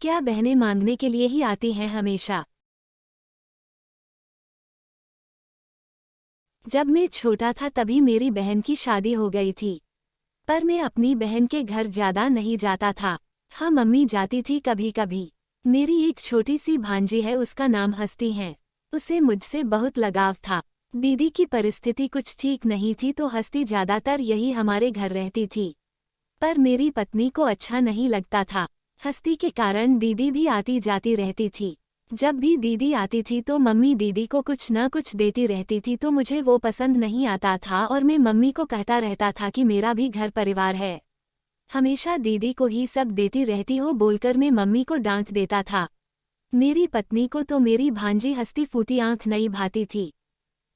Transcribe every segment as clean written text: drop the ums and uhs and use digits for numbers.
क्या बहनें मांगने के लिए ही आती हैं हमेशा? जब मैं छोटा था तभी मेरी बहन की शादी हो गई थी। पर मैं अपनी बहन के घर ज्यादा नहीं जाता था। हाँ, मम्मी जाती थी कभी कभी। मेरी एक छोटी सी भांजी है, उसका नाम हस्ती है। उसे मुझसे बहुत लगाव था। दीदी की परिस्थिति कुछ ठीक नहीं थी तो हस्ती ज्यादातर यही हमारे घर रहती थी। पर मेरी पत्नी को अच्छा नहीं लगता था। हस्ती के कारण दीदी भी आती जाती रहती थी। जब भी दीदी आती थी तो मम्मी दीदी को कुछ न कुछ देती रहती थी तो मुझे वो पसंद नहीं आता था और मैं मम्मी को कहता रहता था कि मेरा भी घर परिवार है, हमेशा दीदी को ही सब देती रहती हो बोलकर मैं मम्मी को डांट देता था। मेरी पत्नी को तो मेरी भांजी हस्ती फूटी आंख नहीं भाती थी।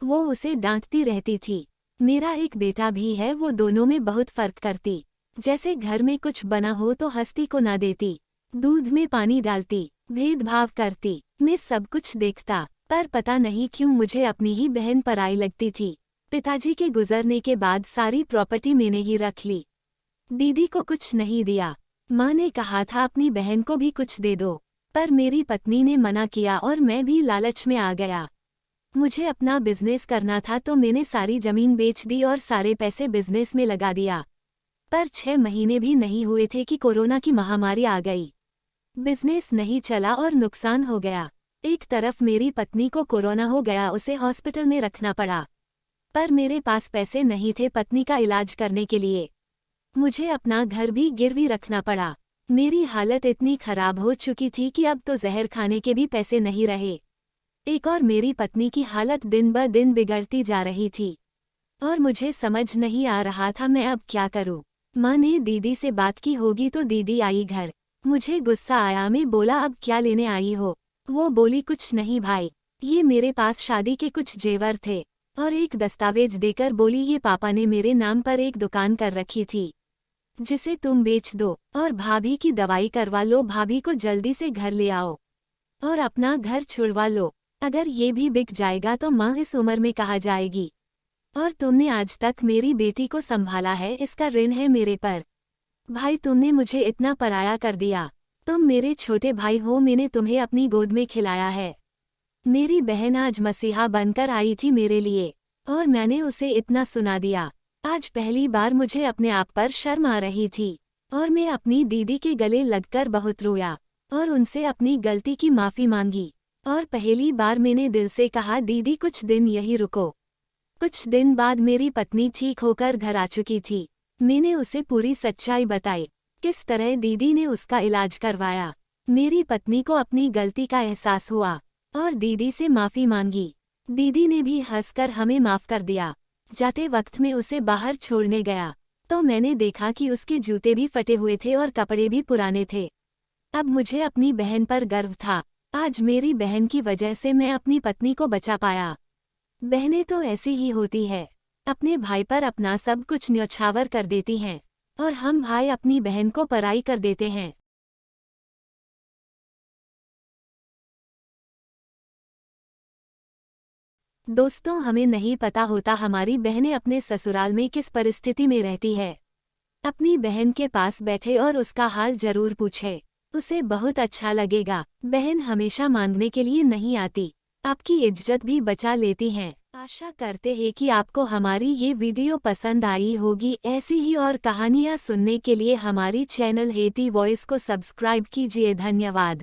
वो उसे डांटती रहती थी। मेरा एक बेटा भी है, वो दोनों में बहुत फर्क करती। जैसे घर में कुछ बना हो तो हस्ती को ना देती, दूध में पानी डालती, भेदभाव करती। मैं सब कुछ देखता, पर पता नहीं क्यों मुझे अपनी ही बहन पराई लगती थी। पिताजी के गुजरने के बाद सारी प्रॉपर्टी मैंने ही रख ली। दीदी को कुछ नहीं दिया। माँ ने कहा था अपनी बहन को भी कुछ दे दो, पर मेरी पत्नी ने मना किया और मैं भी लालच में आ गया। मुझे अपना बिजनेस करना था तो मैंने सारी जमीन बेच दी और सारे पैसे बिजनेस में लगा दिया। पर 6 महीने भी नहीं हुए थे कि कोरोना की महामारी आ गई। बिजनेस नहीं चला और नुकसान हो गया। एक तरफ मेरी पत्नी को कोरोना हो गया, उसे हॉस्पिटल में रखना पड़ा। पर मेरे पास पैसे नहीं थे पत्नी का इलाज करने के लिए। मुझे अपना घर भी गिरवी रखना पड़ा। मेरी हालत इतनी खराब हो चुकी थी कि अब तो जहर खाने के भी पैसे नहीं रहे। एक और मेरी पत्नी की हालत दिन ब दिन बिगड़ती जा रही थी और मुझे समझ नहीं आ रहा था मैं अब क्या करूं। माँ ने दीदी से बात की होगी तो दीदी आई घर। मुझे गुस्सा आया, मैं बोला अब क्या लेने आई हो? वो बोली कुछ नहीं भाई, ये मेरे पास शादी के कुछ जेवर थे और एक दस्तावेज देकर बोली ये पापा ने मेरे नाम पर एक दुकान कर रखी थी जिसे तुम बेच दो और भाभी की दवाई करवा लो, भाभी को जल्दी से घर ले आओ और अपना घर छुड़वा लो। अगर ये भी बिक जाएगा तो माँ इस उम्र में कहा जाएगी। और तुमने आज तक मेरी बेटी को संभाला है, इसका ऋण है मेरे पर। भाई तुमने मुझे इतना पराया कर दिया। तुम मेरे छोटे भाई हो, मैंने तुम्हें अपनी गोद में खिलाया है। मेरी बहन आज मसीहा बनकर आई थी मेरे लिए और मैंने उसे इतना सुना दिया। आज पहली बार मुझे अपने आप पर शर्म आ रही थी और मैं अपनी दीदी के गले लगकर बहुत रोया और उनसे अपनी गलती की माफ़ी मांगी। और पहली बार मैंने दिल से कहा दीदी कुछ दिन यही रुको। कुछ दिन बाद मेरी पत्नी ठीक होकर घर आ चुकी थी। मैंने उसे पूरी सच्चाई बताई, किस तरह दीदी ने उसका इलाज करवाया। मेरी पत्नी को अपनी गलती का एहसास हुआ और दीदी से माफ़ी मांगी। दीदी ने भी हंसकर हमें माफ़ कर दिया। जाते वक्त में उसे बाहर छोड़ने गया तो मैंने देखा कि उसके जूते भी फटे हुए थे और कपड़े भी पुराने थे। अब मुझे अपनी बहन पर गर्व था। आज मेरी बहन की वजह से मैं अपनी पत्नी को बचा पाया। बहनें तो ऐसी ही होती है, अपने भाई पर अपना सब कुछ न्यौछावर कर देती हैं और हम भाई अपनी बहन को पराई कर देते हैं। दोस्तों, हमें नहीं पता होता हमारी बहनें अपने ससुराल में किस परिस्थिति में रहती है। अपनी बहन के पास बैठे और उसका हाल जरूर पूछे, उसे बहुत अच्छा लगेगा। बहन हमेशा मांगने के लिए नहीं आती, आपकी इज्जत भी बचा लेती हैं। आशा करते हैं कि आपको हमारी ये वीडियो पसंद आई होगी। ऐसी ही और कहानियाँ सुनने के लिए हमारी चैनल हेती वॉइस को सब्सक्राइब कीजिए। धन्यवाद।